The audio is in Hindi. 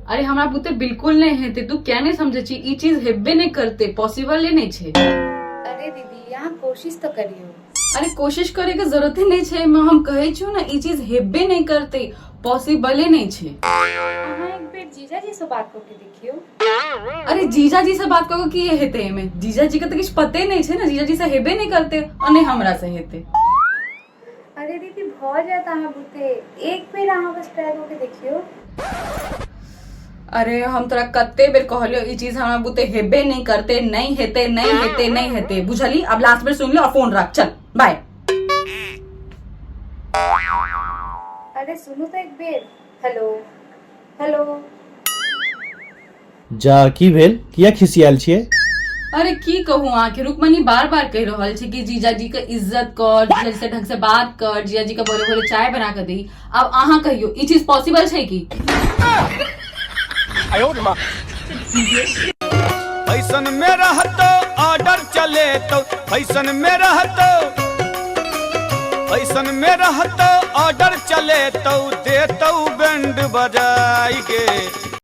अरे हमरा बुते बिल्कुल नहीं हेते, तू क्या नहीं समझे छी, ई चीज हेबे नहीं करते, पॉसिबल नहीं छे। अरे दीदी यहाँ कोशिश तो करियो। अरे कोशिश करे के जरूरत ही नहीं छे, मैं हम कहे छु ना ई चीज हेबे नहीं करते, पॉसिबल नहीं छे। अहाँ एक बेर जीजा जी से बात करके देखियो। अरे जीजा जी से बात करो कि ये हेते एमे, जीजा जी का तो कुछ पते नहीं छे ना, जीजा जी से हेबे नहीं करते और नहीं हमरा से हेते। अरे दीदी बहुत जाता अहाँ बुते, एक बेर अहाँ बस ट्राई करके देखियो। अरे हम तोरा कत्ते बेर कहलियो ई चीज हमरा बुते हेबे नहीं करते, नहीं हेते नहीं हेते नहीं हेते, बुझली? अब लास्ट बेर सुन लो और फोन रख, चल बाय। अरे सुनो तो एक बेर। Hello hello. जा की भेल, किया खिसियाल छियै? अरे की कहूँ आके रुकमनी बार बार कह रहल छै कि जीजा जी के इज्जत कर, जीजा जी से ढंग से बात कर, जीजा जी के भोरे भोरे चाय बना के दी। अब अहाँ कहियो ई चीज पॉसिबल छै की? फैशन में रहतो ऑर्डर चले तो, फैशन में रहतो, फैशन में रहतो ऑर्डर चले तो, देतो बैंड बजाई के।